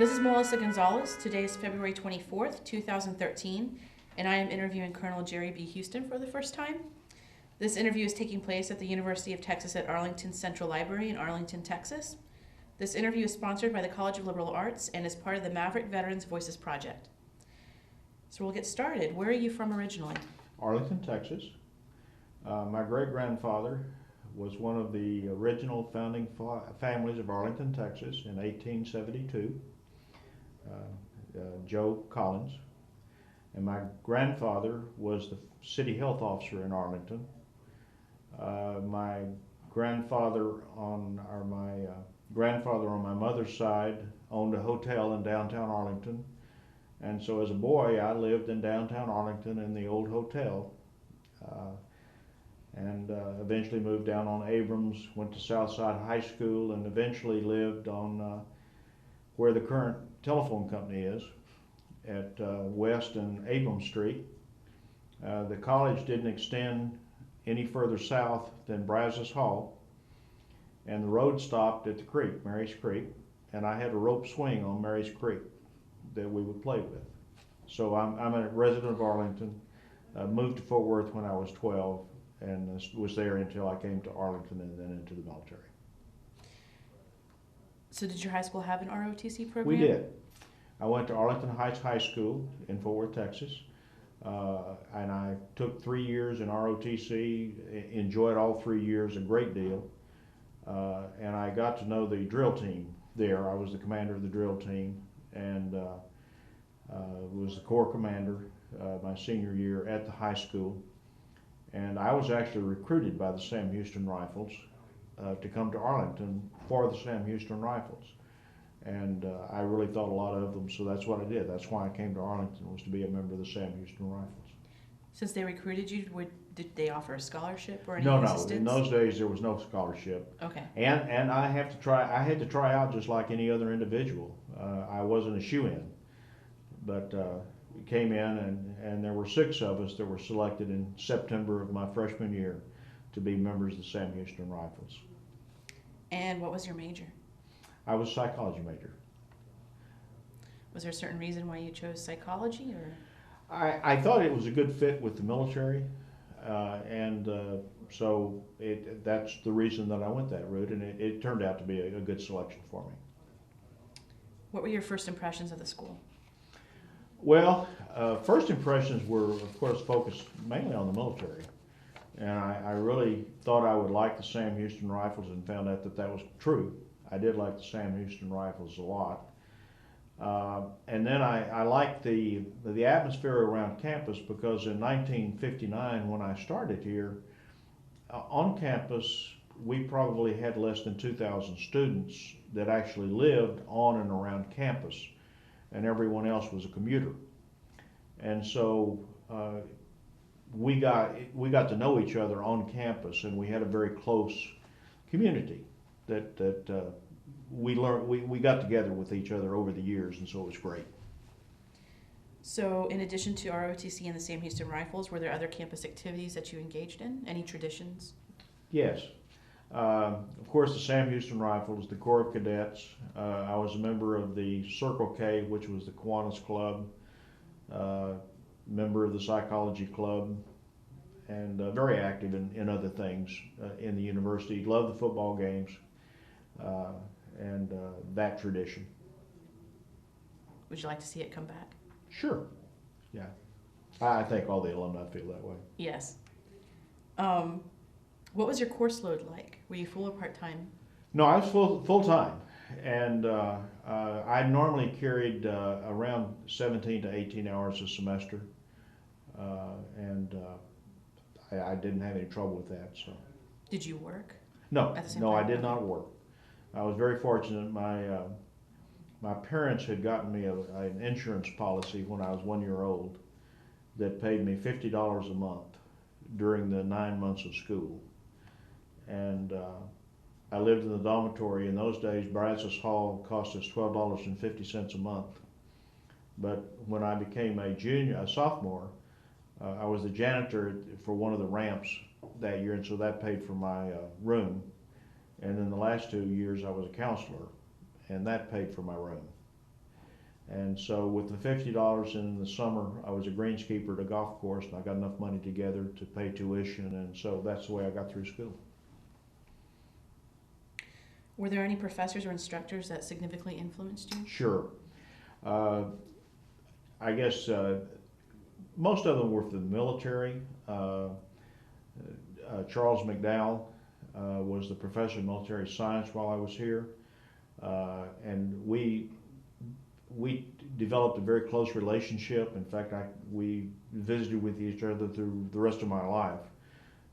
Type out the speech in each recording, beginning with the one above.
This is Melissa Gonzalez. Today is February 24th, 2013, and I am interviewing Colonel Jerry B. Houston for the first time. This interview is taking place at the University of Texas at Arlington Central Library in Arlington, Texas. This interview is sponsored by the College of Liberal Arts and is part of the Maverick Veterans Voices Project. So we'll get started. Where are you from originally? Arlington, Texas. My great-grandfather was one of the original founding families of Arlington, Texas in 1872, Joe Collins. And my grandfather was the city health officer in Arlington. My grandfather on my mother's side owned a hotel in downtown Arlington. And so as a boy, I lived in downtown Arlington in the old hotel. And eventually moved down on Abrams, went to Southside High School, and eventually lived on where the current telephone company is, at West and Abrams Street. The college didn't extend any further south than Brazos Hall, and the road stopped at the creek, Mary's Creek, and I had a rope swing on Mary's Creek that we would play with. So I'm a resident of Arlington, moved to Fort Worth when I was 12, and was there until I came to Arlington and then into the military. So did your high school have an ROTC program? We did. I went to Arlington Heights High School in Fort Worth, Texas, and I took 3 years in ROTC, enjoyed all 3 years a great deal, and I got to know the drill team there. I was the commander of the drill team, and was the corps commander my senior year at the high school. And I was actually recruited by the Sam Houston Rifles to come to Arlington for the Sam Houston Rifles. And I really thought a lot of them, so that's what I did. That's why I came to Arlington, was to be a member of the Sam Houston Rifles. Since they recruited you, did they offer a scholarship or any No, assistance? in those days there was no scholarship. Okay. And I had to try out just like any other individual. I wasn't a shoo-in, but we came in, and there were 6 of us that were selected in September of my freshman year to be members of the Sam Houston Rifles. And what was your major? I was a psychology major. Was there a certain reason why you chose psychology, or? I thought it was a good fit with the military, so that's the reason that I went that route, and it turned out to be a good selection for me. What were your first impressions of the school? Well, first impressions were, of course, focused mainly on the military. And I really thought I would like the Sam Houston Rifles, and found out that that was true. I did like the Sam Houston Rifles a lot. And then I liked the atmosphere around campus, because in 1959, when I started here, on campus, we probably had less than 2,000 students that actually lived on and around campus, and everyone else was a commuter. And so we got to know each other on campus, and we had a very close community that we got together with each other over the years, and so it was great. So in addition to ROTC and the Sam Houston Rifles, were there other campus activities that you engaged in? Any traditions? Yes. Of course, the Sam Houston Rifles, the Corps of Cadets. I was a member of the Circle K, which was the Kiwanis Club, member of the Psychology Club, and very active in other things in the university. Loved the football games and that tradition. Would you like to see it come back? Sure. Yeah. I think all the alumni feel that way. Yes. What was your course load like? Were you full or part-time? No, I was full time, and I normally carried around 17 to 18 hours a semester, and I didn't have any trouble with that. So. Did you work? No, at the same no, time? I did not work. I was very fortunate. My parents had gotten me an insurance policy when I was 1 year old that paid me $50 a month during the 9 months of school. And I lived in the dormitory. In those days, Brazos Hall cost us $12.50 a month. But when I became a sophomore, I was the janitor for one of the ramps that year, and so that paid for my room. And then the last 2 years I was a counselor, and that paid for my room. And so with the $50 in the summer, I was a greenskeeper at a golf course, and I got enough money together to pay tuition, and so that's the way I got through school. Were there any professors or instructors that significantly influenced you? Sure. Uh, I guess most of them were for the military. Charles McDowell was the professor of military science while I was here, and we developed a very close relationship. In fact, we visited with each other through the rest of my life.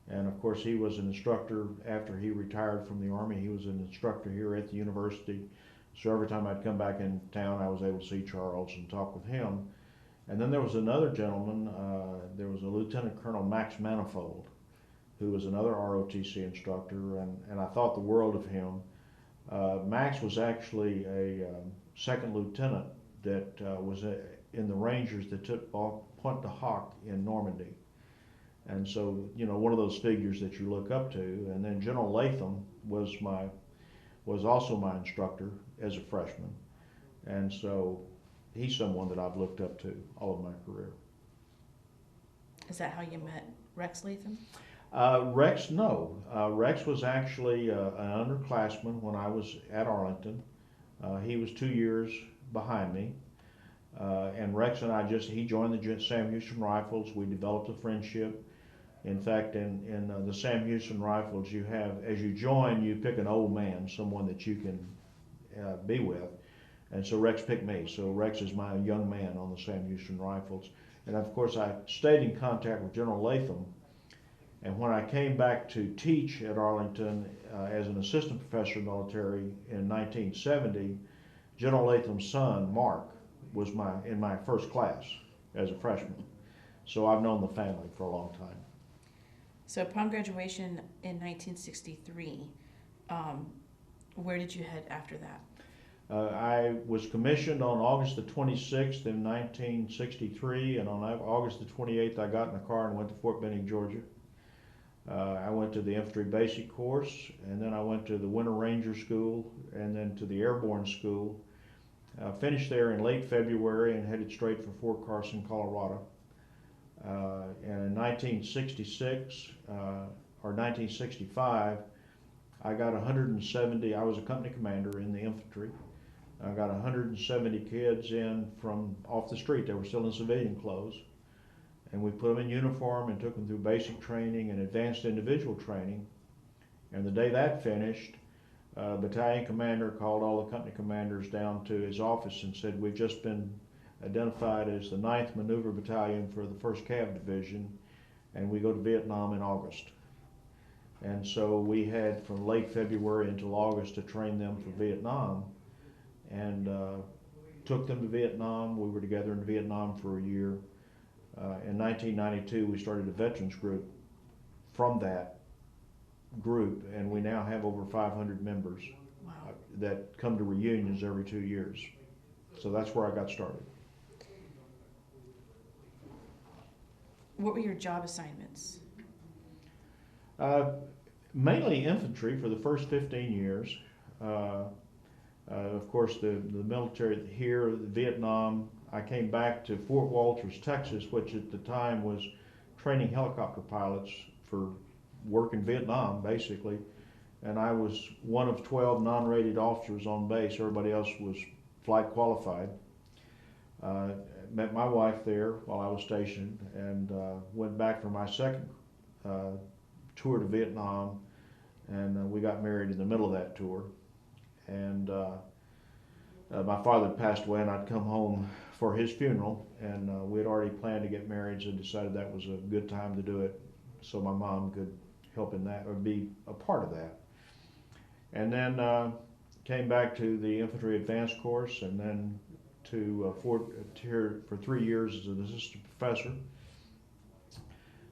And of course, he was an instructor after he retired from the Army. He was an instructor here at the university. So every time I'd come back in town, I was able to see Charles and talk with him. And then there was another gentleman, there was a Lieutenant Colonel Max Manifold, who was another ROTC instructor, and I thought the world of him. Max was actually a second lieutenant that was in the Rangers that took Pointe du Hoc in Normandy. And so, you know, one of those figures that you look up to. And then General Latham was also my instructor as a freshman. And so he's someone that I've looked up to all of my career. Is that how you met Rex Latham? Rex, no. Rex was actually an underclassman when I was at Arlington. He was 2 years behind me. And Rex and he joined the Sam Houston Rifles. We developed a friendship. In fact, in the Sam Houston Rifles, you have, as you join, you pick an old man, someone that you can be with. And so Rex picked me. So Rex is my young man on the Sam Houston Rifles. And of course, I stayed in contact with General Latham. And when I came back to teach at Arlington as an assistant professor of military in 1970, General Latham's son, Mark, was in my first class as a freshman. So I've known the family for a long time. So upon graduation in 1963, where did you head after that? I was commissioned on August the 26th in 1963, and on August the 28th I got in a car and went to Fort Benning, Georgia. I went to the infantry basic course, and then I went to the Winter Ranger School, and then to the Airborne School. Finished there in late February and headed straight for Fort Carson, Colorado. And in 1966 or 1965, I got 170. I was a company commander in the infantry. I got 170 kids in from off the street. They were still in civilian clothes. And we put them in uniform and took them through basic training and advanced individual training. And the day that finished, battalion commander called all the company commanders down to his office and said, "We've just been identified as the 9th Maneuver Battalion for the 1st Cav Division, and we go to Vietnam in August." And so we had from late February until August to train them for Vietnam, and took them to Vietnam. We were together in Vietnam for a year. In 1992, we started a veterans group from that group, and we now have over 500 members. Wow. That come to reunions every 2 years. So that's where I got started. What were your job assignments? Mainly infantry for the first 15 years. Of course, the military here, Vietnam. I came back to Fort Walters, Texas, which at the time was training helicopter pilots for work in Vietnam, basically. And I was one of 12 non-rated officers on base. Everybody else was flight qualified. Met my wife there while I was stationed, and went back for my second tour to Vietnam, and we got married in the middle of that tour. And my father had passed away, and I'd come home for his funeral, and we had already planned to get married, so decided that was a good time to do it, so my mom could help in that, or be a part of that. And then came back to the infantry advanced course, and then to here for 3 years as an assistant professor,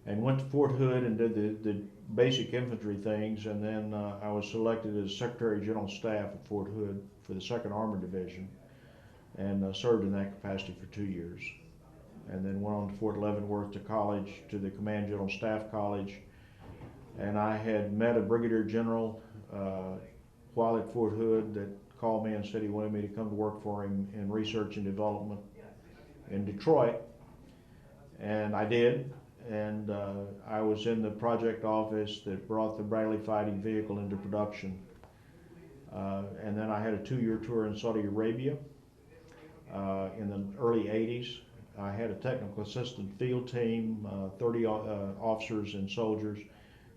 and went to Fort Hood and did the basic infantry things, and then I was selected as Secretary General Staff at Fort Hood for the 2nd Armored Division, and served in that capacity for 2 years. And then went on to Fort Leavenworth to college, to the Command General Staff College, and I had met a brigadier general while at Fort Hood that called me and said he wanted me to come to work for him in research and development in Detroit, and I did. And I was in the project office that brought the Bradley Fighting Vehicle into production. And then I had a 2-year tour in Saudi Arabia in the early 80s. I had a technical assistant field team, 30 officers and soldiers,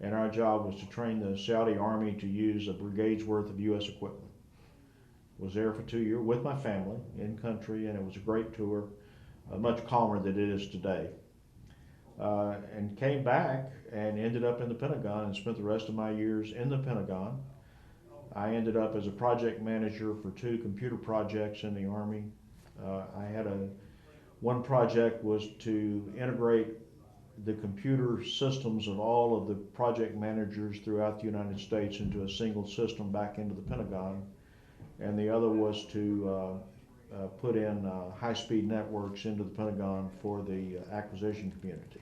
and our job was to train the Saudi Army to use a brigade's worth of U.S. equipment. Was there for 2 years with my family in country, and it was a great tour, much calmer than it is today. And came back and ended up in the Pentagon and spent the rest of my years in the Pentagon. I ended up as a project manager for 2 computer projects in the Army. One project was to integrate the computer systems of all of the project managers throughout the United States into a single system back into the Pentagon. And the other was to put in high-speed networks into the Pentagon for the acquisition community.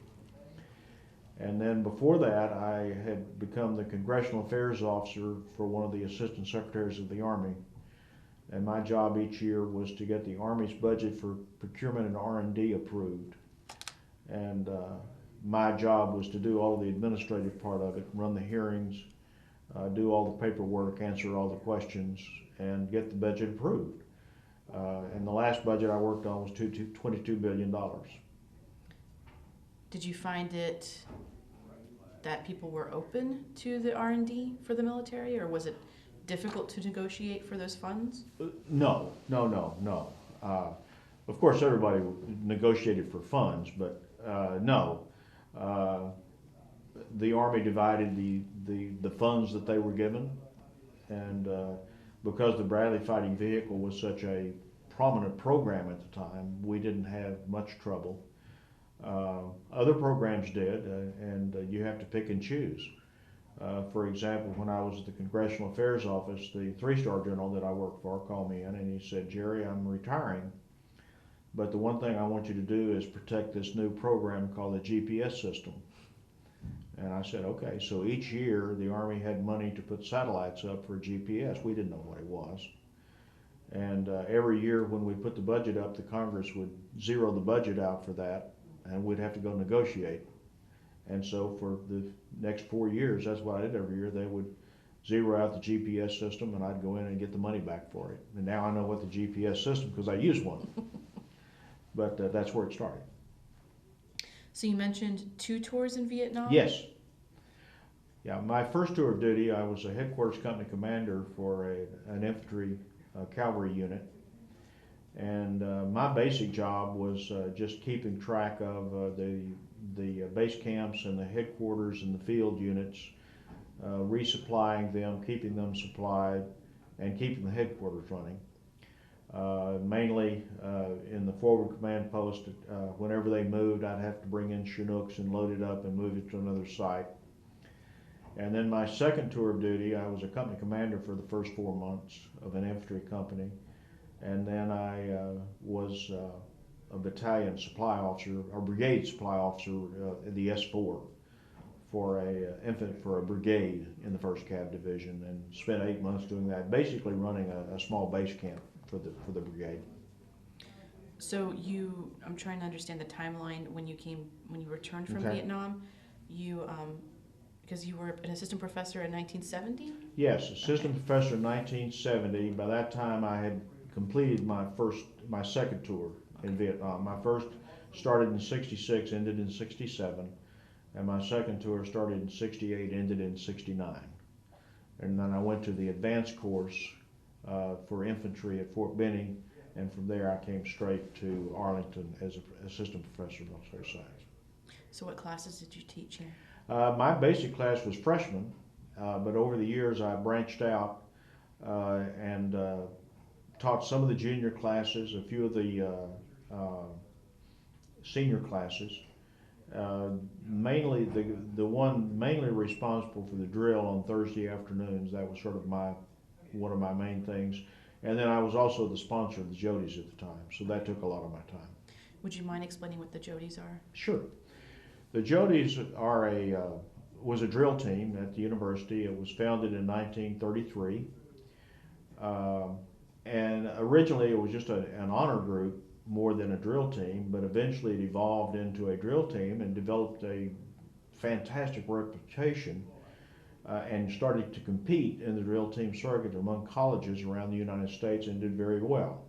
And then before that, I had become the Congressional Affairs Officer for one of the Assistant Secretaries of the Army. And my job each year was to get the Army's budget for procurement and R&D approved. And my job was to do all of the administrative part of it, run the hearings, do all the paperwork, answer all the questions, and get the budget approved. And the last budget I worked on was $22 billion. Did you find it that people were open to the R&D for the military, or was it difficult to negotiate for those funds? No. Of course, everybody negotiated for funds, but no. The Army divided the funds that they were given, and because the Bradley Fighting Vehicle was such a prominent program at the time, we didn't have much trouble. Other programs did, and you have to pick and choose. For example, when I was at the Congressional Affairs Office, the 3-star general that I worked for called me in and he said, "Jerry, I'm retiring, but the one thing I want you to do is protect this new program called the GPS system." And I said, okay. So each year the Army had money to put satellites up for GPS. We didn't know what it was. And every year when we put the budget up, the Congress would zero the budget out for that, and we'd have to go negotiate. And so for the next 4 years, that's what I did every year. They would zero out the GPS system, and I'd go in and get the money back for it. And now I know what the GPS system, because I use one. But that's where it started. So you mentioned 2 tours in Vietnam? Yes. Yeah, my first tour of duty, I was a headquarters company commander for an infantry cavalry unit. And my basic job was just keeping track of the base camps and the headquarters and the field units, resupplying them, keeping them supplied, and keeping the headquarters running. Mainly in the forward command post, whenever they moved, I'd have to bring in Chinooks and load it up and move it to another site. And then my second tour of duty, I was a company commander for the first 4 months of an infantry company. And then I was a battalion supply officer, or brigade supply officer in the S4 for a brigade in the 1st Cav Division, and spent 8 months doing that, basically running a small base camp for the brigade. So I'm trying to understand the timeline when you returned from Vietnam. Because you were an assistant professor in 1970? Yes, assistant professor in 1970. By that time, I had completed my second tour in Vietnam. My first started in '66, ended in '67, and my second tour started in '68, ended in '69. And then I went to the advanced course for infantry at Fort Benning, and from there I came straight to Arlington as an assistant professor of military science. So what classes did you teach here? My basic class was freshman, but over the years I branched out and taught some of the junior classes, a few of the senior classes. Mainly the one mainly responsible for the drill on Thursday afternoons. That was sort of one of my main things. And then I was also the sponsor of the Jodies at the time, so that took a lot of my time. Would you mind explaining what the Jodies are? Sure. The Jodies was a drill team at the university. It was founded in 1933. And originally it was just an honor group more than a drill team, but eventually it evolved into a drill team and developed a fantastic reputation, and started to compete in the drill team circuit among colleges around the United States and did very well.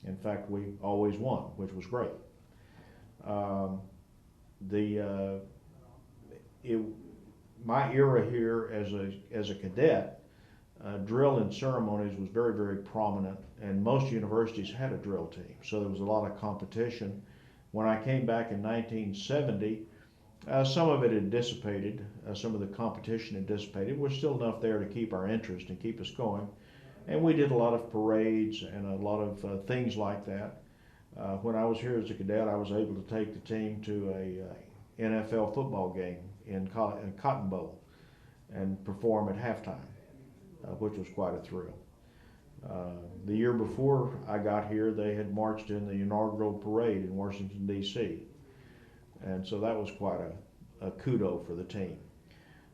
In fact, we always won, which was great. Um, the my era here as a cadet, drill and ceremonies was very, very prominent, and most universities had a drill team, so there was a lot of competition. When I came back in 1970, some of it had dissipated, some of the competition had dissipated. There was still enough there to keep our interest and keep us going, and we did a lot of parades and a lot of things like that. When I was here as a cadet, I was able to take the team to a NFL football game in Cotton Bowl and perform at halftime, which was quite a thrill. The year before I got here, they had marched in the inaugural parade in Washington, D.C., and so that was quite a kudo for the team.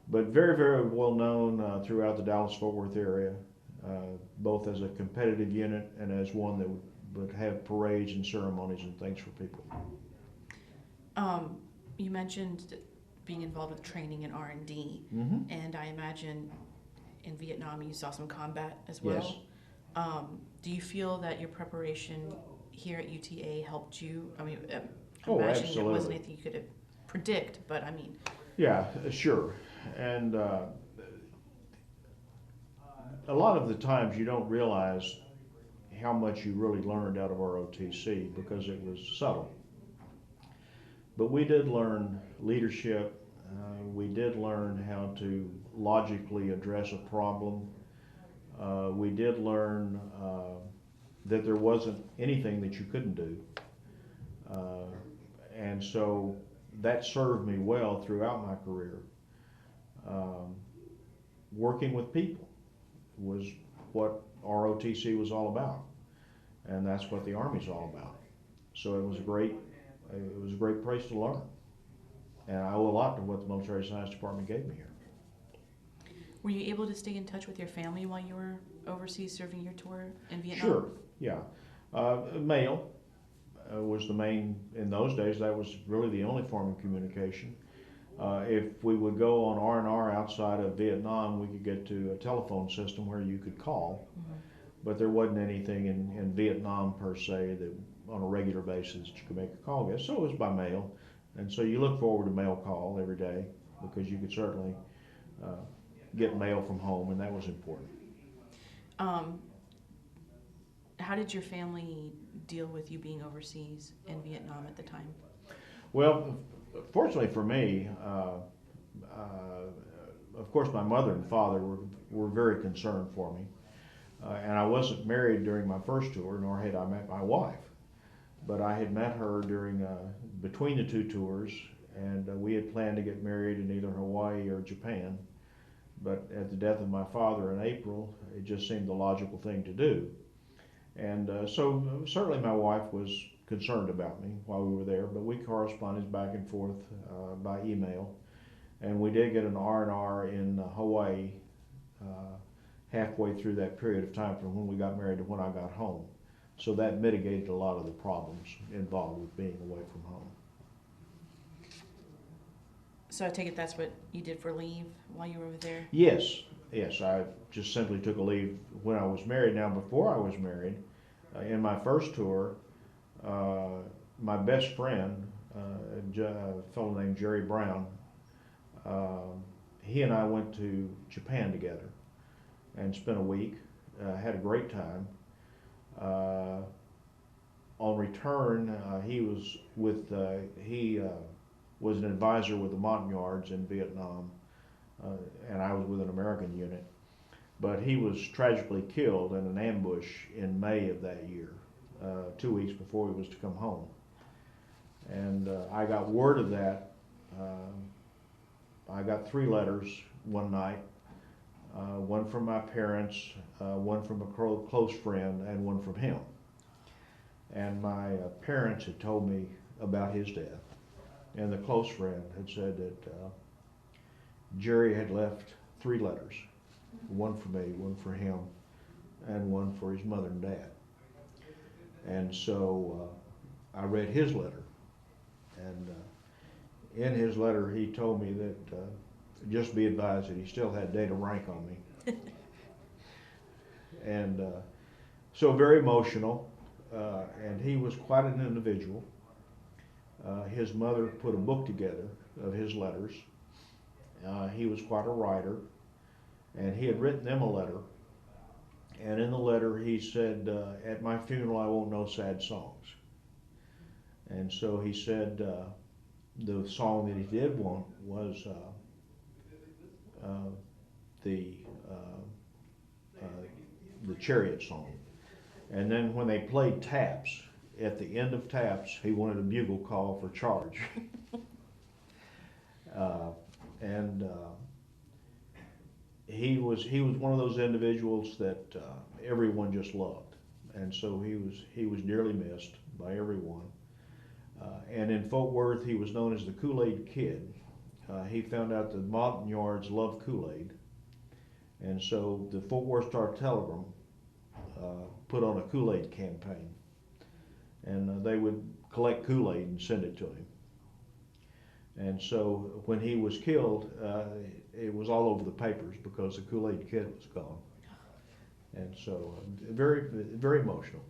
But very, very well known throughout the Dallas-Fort Worth area, both as a competitive unit and as one that would have parades and ceremonies and things for people. You mentioned being involved with training and R&D, Mm-hmm. and I imagine in Vietnam you saw some combat as well. Yes. Do you feel that your preparation here at UTA helped you? I mean, I'm Oh, imagining it absolutely. wasn't anything you could predict, but I mean. Yeah, sure. And a lot of the times you don't realize how much you really learned out of ROTC because it was subtle. But we did learn leadership. We did learn how to logically address a problem. We did learn that there wasn't anything that you couldn't do. And so that served me well throughout my career. Working with people was what ROTC was all about, and that's what the Army's all about. So it was a great place to learn, and I owe a lot to what the Military Science Department gave me here. Were you able to stay in touch with your family while you were overseas serving your tour in Vietnam? Sure, yeah. Mail was the main, in those days, that was really the only form of communication. If we would go on R&R outside of Vietnam, we could get to a telephone system where you could call, Mm-hmm. but there wasn't anything in Vietnam per se that on a regular basis that you could make a call against, so it was by mail. And so you look forward to mail call every day because you could certainly get mail from home, and that was important. How did your family deal with you being overseas in Vietnam at the time? Well, fortunately for me, of course my mother and father were very concerned for me. And I wasn't married during my first tour, nor had I met my wife. But I had met her during between the two tours, and we had planned to get married in either Hawaii or Japan. But at the death of my father in April, it just seemed the logical thing to do. And so certainly my wife was concerned about me while we were there, but we corresponded back and forth by email. And we did get an R&R in Hawaii halfway through that period of time from when we got married to when I got home. So that mitigated a lot of the problems involved with being away from home. So I take it that's what you did for leave while you were over there? Yes, I just simply took a leave when I was married. Now, before I was married, in my first tour, my best friend, a fellow named Jerry Brown, he and I went to Japan together and spent a week, had a great time. On return, he was was an advisor with the Montagnards in Vietnam, and I was with an American unit. But he was tragically killed in an ambush in May of that year, 2 weeks before he was to come home. And I got word of that. I got 3 letters one night, one from my parents, one from a close friend, and one from him. And my parents had told me about his death, and the close friend had said that Jerry had left 3 letters, one for me, one for him, and one for his mother and dad. And so I read his letter, and in his letter he told me that just be advised that he still had data rank on me. And so very emotional, and he was quite an individual. His mother put a book together of his letters. He was quite a writer, and he had written them a letter. And in the letter he said, at my funeral I won't know sad songs. And so he said the song that he did want was the Chariot song. And then when they played taps, at the end of taps, he wanted a bugle call for charge. and he was one of those individuals that everyone just loved, and so he was dearly missed by everyone. And in Fort Worth, he was known as the Kool-Aid Kid. He found out that Montagnards loved Kool-Aid, and so the Fort Worth Star-Telegram put on a Kool-Aid campaign, and they would collect Kool-Aid and send it to him. And so when he was killed, it was all over the papers because the Kool-Aid Kid was gone. And so very, very emotional.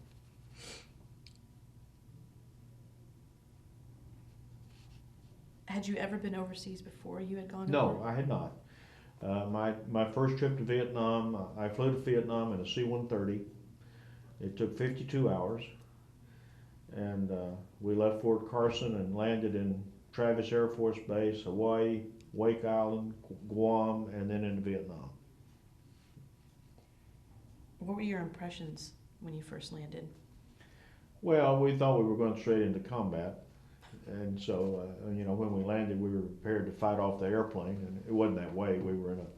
Had you ever been overseas before you had gone? No, I had not. My first trip to Vietnam, I flew to Vietnam in a C-130. It took 52 hours, and we left Fort Carson and landed in Travis Air Force Base, Hawaii, Wake Island, Guam, and then into Vietnam. What were your impressions when you first landed? Well, we thought we were going straight into combat, and so when we landed, we were prepared to fight off the airplane, and it wasn't that way. We were in a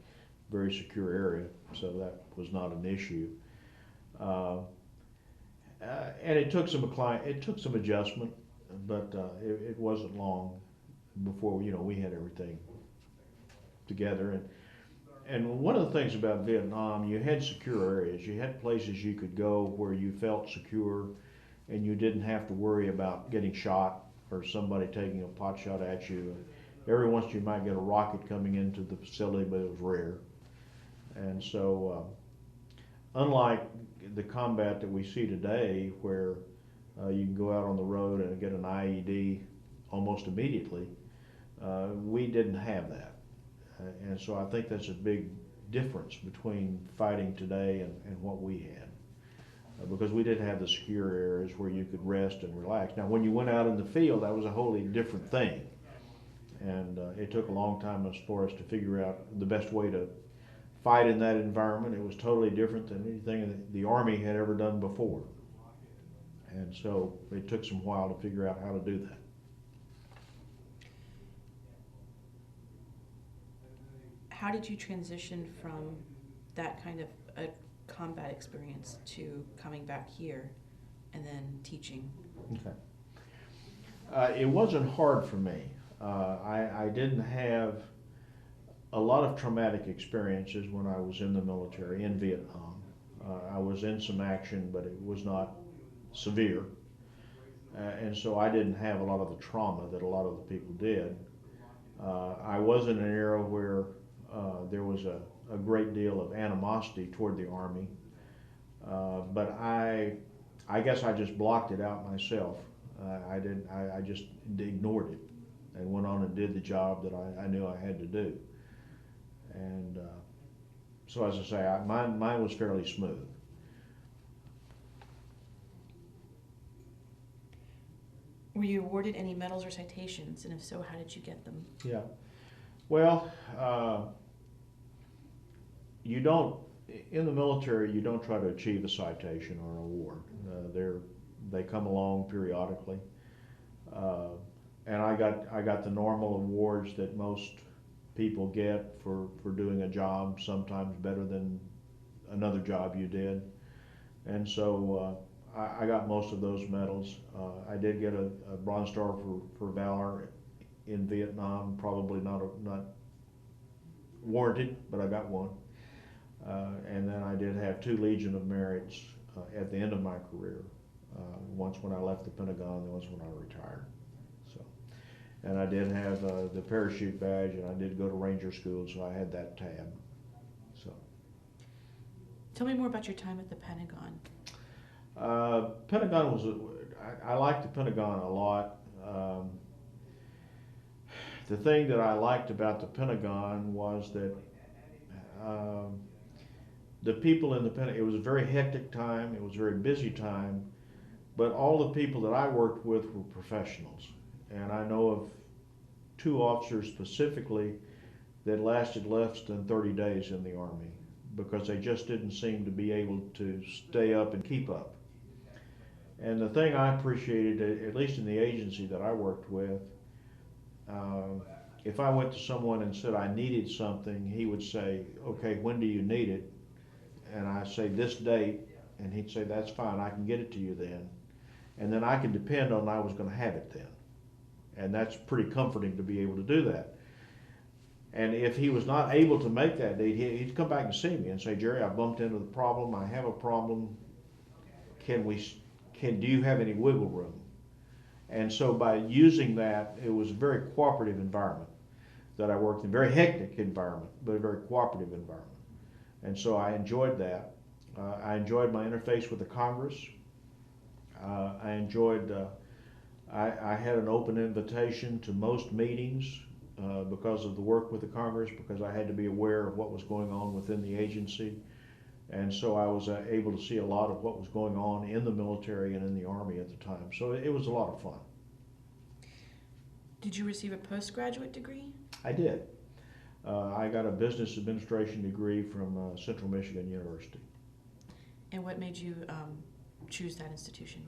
very secure area, so that was not an issue. And it took some adjustment, but it wasn't long before we had everything together. And one of the things about Vietnam, you had secure areas. You had places you could go where you felt secure, and you didn't have to worry about getting shot or somebody taking a pot shot at you. Every once in a while you might get a rocket coming into the facility, but it was rare. And so, unlike the combat that we see today, where you can go out on the road and get an IED almost immediately, we didn't have that. And so I think that's a big difference between fighting today and what we had. Because we didn't have the secure areas where you could rest and relax. Now, when you went out in the field, that was a wholly different thing. And it took a long time for us to figure out the best way to fight in that environment. It was totally different than anything the Army had ever done before. And so it took some while to figure out how to do that. How did you transition from that kind of a combat experience to coming back here and then teaching? Okay. It wasn't hard for me. I didn't have a lot of traumatic experiences when I was in the military in Vietnam. I was in some action, but it was not severe. And so I didn't have a lot of the trauma that a lot of the people did. I was in an era where there was a great deal of animosity toward the Army, but I guess I just blocked it out myself. I just ignored it and went on and did the job that I knew I had to do. And so, as I say, mine was fairly smooth. Were you awarded any medals or citations, and if so, how did you get them? Yeah. Well, you don't, in the military, you don't try to achieve a citation or an award. They come along periodically. And I got the normal awards that most people get for doing a job, sometimes better than another job you did. And so I got most of those medals. I did get a Bronze Star for Valor in Vietnam, probably not warranted, but I got one. And then I did have 2 Legion of Merits at the end of my career once when I left the Pentagon, and once when I retired. So, and I did have the parachute badge, and I did go to Ranger School, so I had that tab. So, Tell me more about your time at the Pentagon. Pentagon was, I liked the Pentagon a lot. The thing that I liked about the Pentagon was that the people in the Pentagon, it was a very hectic time, it was a very busy time, but all the people that I worked with were professionals. And I know of 2 officers specifically that lasted less than 30 days in the Army because they just didn't seem to be able to stay up and keep up. And the thing I appreciated, at least in the agency that I worked with, if I went to someone and said I needed something, he would say, okay, when do you need it? And I say this date, and he'd say, that's fine, I can get it to you then. And then I could depend on I was going to have it then. And that's pretty comforting to be able to do that. And if he was not able to make that date, he'd come back and see me and say, Jerry, I bumped into the problem, I have a problem, do you have any wiggle room? And so by using that, it was a very cooperative environment that I worked in, very hectic environment, but a very cooperative environment. And so I enjoyed that. I enjoyed my interface with the Congress. I enjoyed, I had an open invitation to most meetings because of the work with the Congress, because I had to be aware of what was going on within the agency. And so I was able to see a lot of what was going on in the military and in the Army at the time. So it was a lot of fun. Did you receive a postgraduate degree? I did. I got a business administration degree from Central Michigan University. And what made you choose that institution?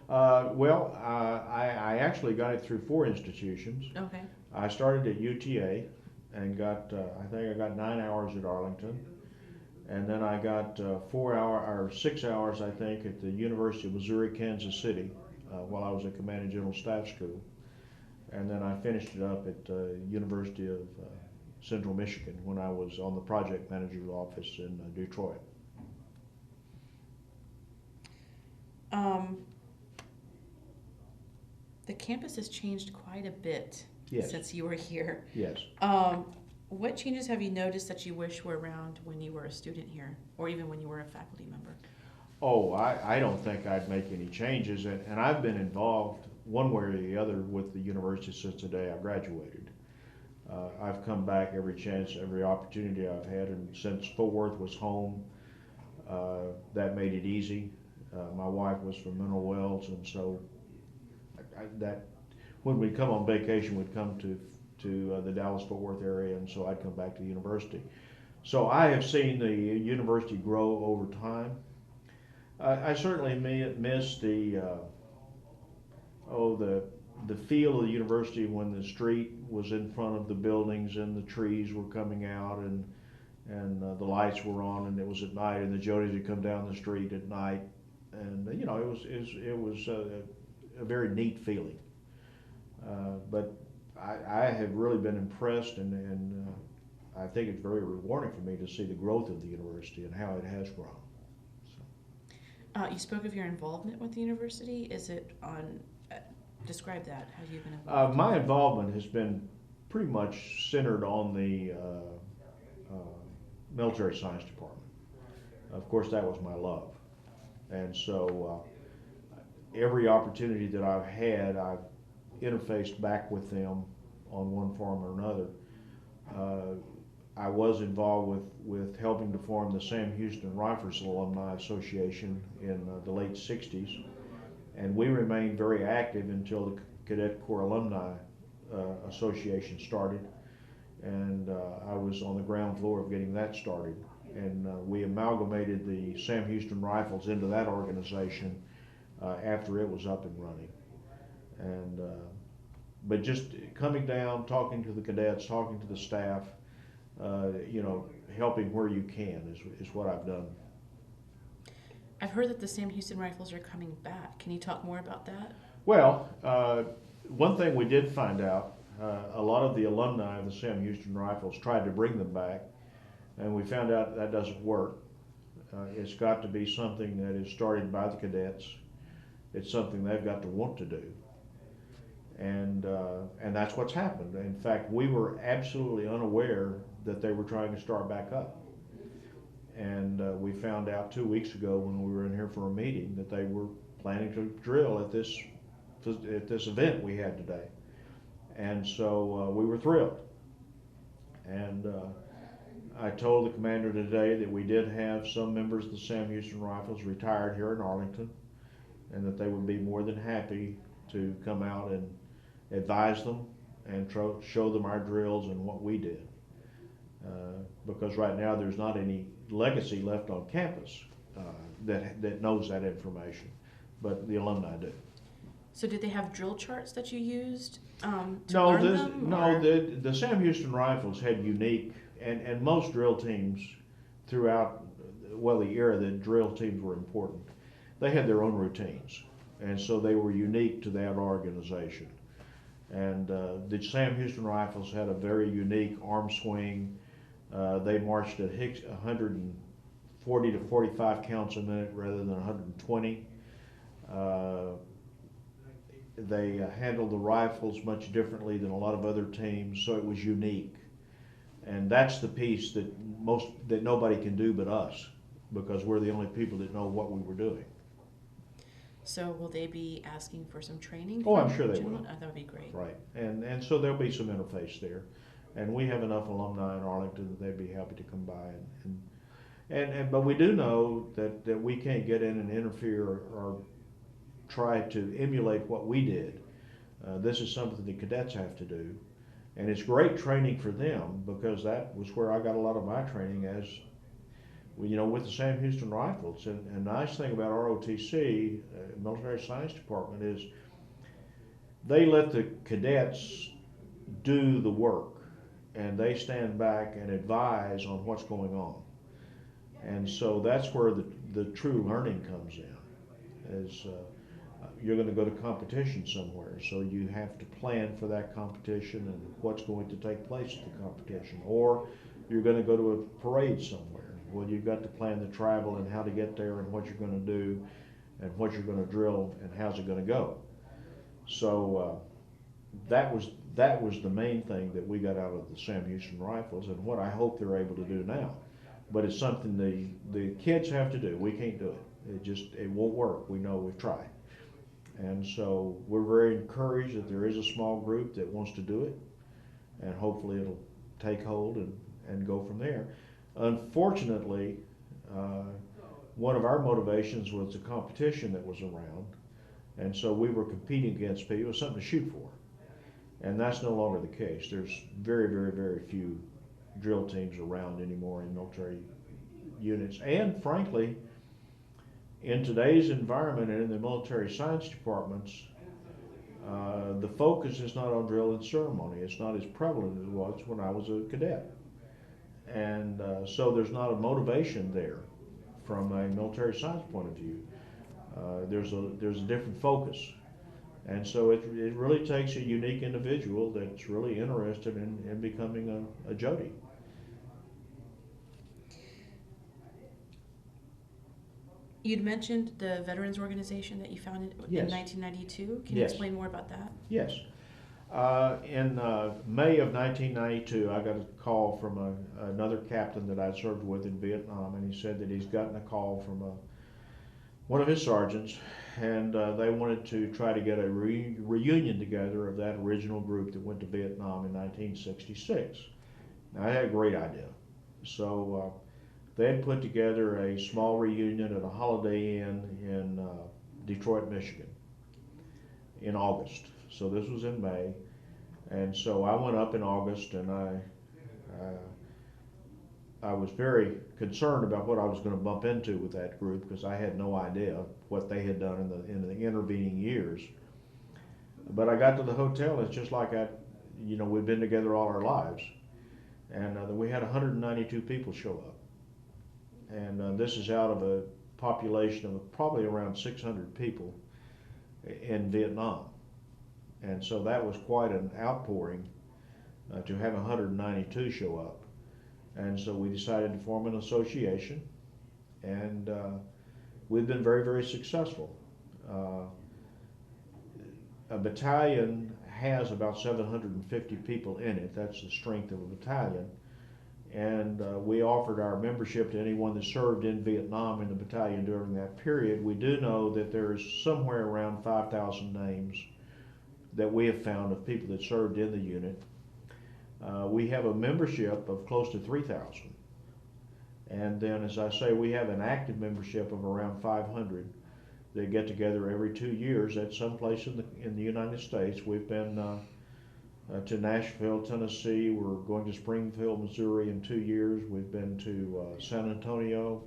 I actually got it through 4 institutions. Okay. I started at UTA and got, I think I got 9 hours at Arlington. And then I got 6 hours, I think, at the University of Missouri, Kansas City, while I was at Command and General Staff School. And then I finished it up at University of Central Michigan when I was on the project manager's office in Detroit. The campus has changed quite a bit Yes. since you were here. Yes. What changes have you noticed that you wish were around when you were a student here, or even when you were a faculty member? Oh, I don't think I'd make any changes, and I've been involved one way or the other with the university since the day I graduated. I've come back every chance, every opportunity I've had, and since Fort Worth was home, that made it easy. My wife was from Mineral Wells, and so that when we'd come on vacation, we'd come to the Dallas-Fort Worth area, and so I'd come back to the university. So I have seen the university grow over time. I certainly miss the feel of the university when the street was in front of the buildings and the trees were coming out and the lights were on and it was at night and the Jodies would come down the street at night, and you know it was a very neat feeling. But I have really been impressed, and I think it's very rewarding for me to see the growth of the university and how it has grown. So. You spoke of your involvement with the university. Is it on, describe that, how you've been involved? My involvement has been pretty much centered on the military science department. Of course, that was my love. And so every opportunity that I've had, I've interfaced back with them on one form or another. I was involved with helping to form the Sam Houston Rifles Alumni Association in the late 60s, and we remained very active until the Cadet Corps Alumni Association started, and I was on the ground floor of getting that started, and we amalgamated the Sam Houston Rifles into that organization after it was up and running. And but just coming down, talking to the cadets, talking to the staff, you know, helping where you can is what I've done. I've heard that the Sam Houston Rifles are coming back. Can you talk more about that? Well, one thing we did find out, a lot of the alumni of the Sam Houston Rifles tried to bring them back, and we found out that doesn't work. It's got to be something that is started by the cadets, It's something they've got to want to do. And that's what's happened. In fact, we were absolutely unaware that they were trying to start back up. And we found out 2 weeks ago when we were in here for a meeting that they were planning to drill at this event we had today. And so we were thrilled. And I told the commander today that we did have some members of the Sam Houston Rifles retired here in Arlington, and that they would be more than happy to come out and advise them and show them our drills and what we did. Because right now there's not any legacy left on campus that knows that information, but the alumni do. So did they have drill charts that you used to No, learn them? the Sam Houston Rifles had unique, and most drill teams throughout, well, the era that drill teams were important, they had their own routines, and so they were unique to that organization. And the Sam Houston Rifles had a very unique arm swing. They marched at 140 to 45 counts a minute rather than 120. They handled the rifles much differently than a lot of other teams, so it was unique. And that's the piece that nobody can do but us, because we're the only people that know what we were doing. So will they be asking for some training? Oh, I'm sure they gentlemen? will. Oh, that would be great. Right, and so there'll be some interface there, and we have enough alumni in Arlington that they'd be happy to come by but we do know that we can't get in and interfere or try to emulate what we did. This is something the cadets have to do, and it's great training for them, because that was where I got a lot of my training as, with the Sam Houston Rifles. And the nice thing about ROTC, Military Science Department, is they let the cadets do the work, and they stand back and advise on what's going on. And so that's where the true learning comes in, is you're going to go to competition somewhere, so you have to plan for that competition and what's going to take place at the competition. Or you're going to go to a parade somewhere. Well, you've got to plan the travel and how to get there and what you're going to do and what you're going to drill and how's it going to go. So that was the main thing that we got out of the Sam Houston Rifles, and what I hope they're able to do now. But it's something the kids have to do. We can't do it. It won't work. We know, we've tried. And so we're very encouraged that there is a small group that wants to do it, and hopefully it'll take hold and go from there. Unfortunately, one of our motivations was the competition that was around, and so we were competing against people. It was something to shoot for, and that's no longer the case. There's very, very, very few drill teams around anymore in military units, and frankly, in today's environment and in the military science departments, the focus is not on drill and ceremony. It's not as prevalent as it was when I was a cadet. And so there's not a motivation there from a military science point of view. There's a different focus. And so it really takes a unique individual that's really interested in becoming a Jody. You'd mentioned the Veterans Organization that you founded Yes. in 1992. Can you Yes. explain more about that? Yes. In May of 1992, I got a call from another captain that I'd served with in Vietnam, and he said that he's gotten a call from one of his sergeants, and they wanted to try to get a reunion together of that original group that went to Vietnam in 1966. Now, I had a great idea. So they had put together a small reunion at a Holiday Inn in Detroit, Michigan in August. So this was in May, and so I went up in August, and I was very concerned about what I was going to bump into with that group, because I had no idea what they had done in the intervening years. But I got to the hotel, it's just like we've been together all our lives, and we had 192 people show up, and this is out of a population of probably around 600 people in Vietnam. And so that was quite an outpouring to have 192 show up. And so we decided to form an association, and we've been very, very successful. a battalion has about 750 people in it. That's the strength of a battalion. And we offered our membership to anyone that served in Vietnam in the battalion during that period. We do know that there's somewhere around 5,000 names that we have found of people that served in the unit. We have a membership of close to 3,000. And then, as I say, we have an active membership of around 500 that get together every 2 years at some place in the United States. We've been to Nashville, Tennessee. We're going to Springfield, Missouri in 2 years. We've been to San Antonio,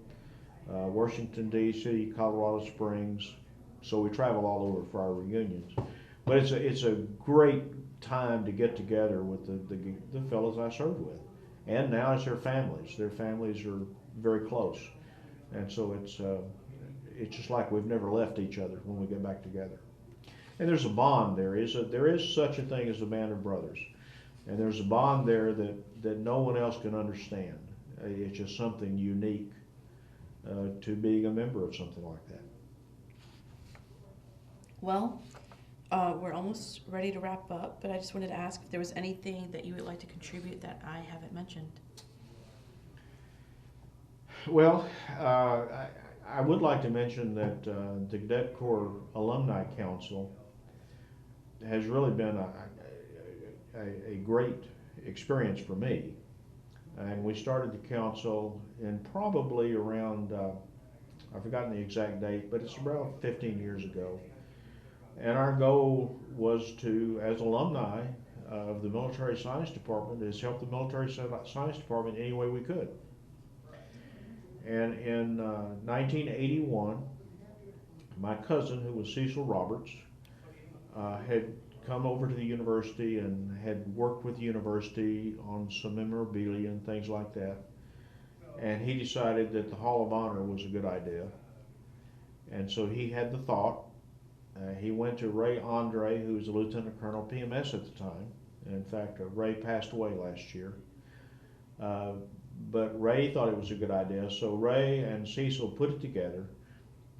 Washington, D.C., Colorado Springs. So we travel all over for our reunions. But it's a great time to get together with the fellows I served with. And now it's their families. Their families are very close. And so it's just like we've never left each other when we get back together. And there's a bond there. There is such a thing as a band of brothers. And there's a bond there that no one else can understand. It's just something unique to being a member of something like that. Well, we're almost ready to wrap up, but I just wanted to ask if there was anything that you would like to contribute that I haven't mentioned. Well, I would like to mention that the Cadet Corps Alumni Council has really been a great experience for me. And we started the council in probably around, I've forgotten the exact date, but it's around 15 years ago. And our goal was to, as alumni of the Military Science Department, is help the Military Science Department any way we could. And in 1981, my cousin, who was Cecil Roberts, had come over to the university and had worked with the university on some memorabilia and things like that. And he decided that the Hall of Honor was a good idea. And so he had the thought. He went to Ray Andre, who was a lieutenant colonel PMS at the time. In fact, Ray passed away last year. But Ray thought it was a good idea, so Ray and Cecil put it together.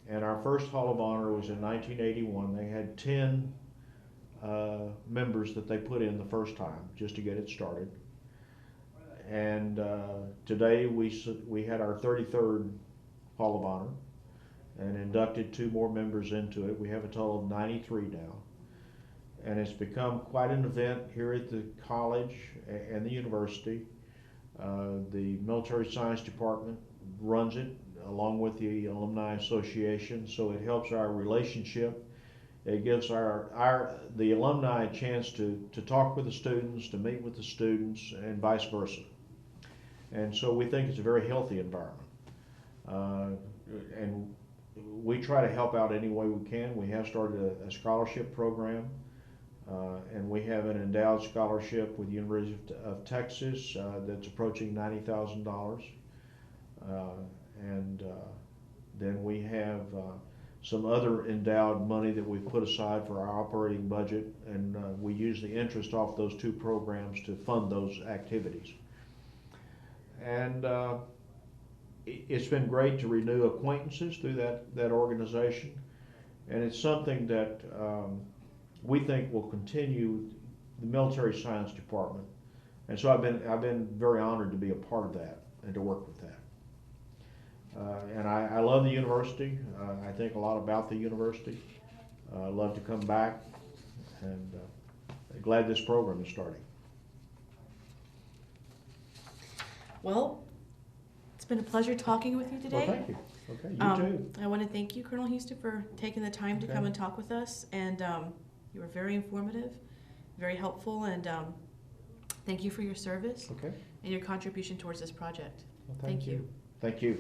And our first Hall of Honor was in 1981. They had 10 members that they put in the first time, just to get it started. And today we had our 33rd Hall of Honor and inducted 2 more members into it. We have a total of 93 now. And it's become quite an event here at the college and the university. The Military Science Department runs it along with the Alumni Association, so it helps our relationship. It gives the alumni a chance to talk with the students, to meet with the students, and vice versa. And so we think it's a very healthy environment. And we try to help out any way we can. We have started a scholarship program, and we have an endowed scholarship with the University of Texas that's approaching $90,000. And then we have some other endowed money that we've put aside for our operating budget, and we use the interest off those 2 programs to fund those activities. And it's been great to renew acquaintances through that organization, and it's something that we think will continue the Military Science Department. And so I've been very honored to be a part of that and to work with that. And I love the university. I think a lot about the university. I love to come back, and glad this program is starting. Well, it's been a pleasure talking with you today. Well, thank you. Okay, you too. I want to thank you, Colonel Houston, for taking the time to come and talk with us. And you were very informative, very helpful, and thank you for your service and your contribution towards this project. Well, thank you. Thank you.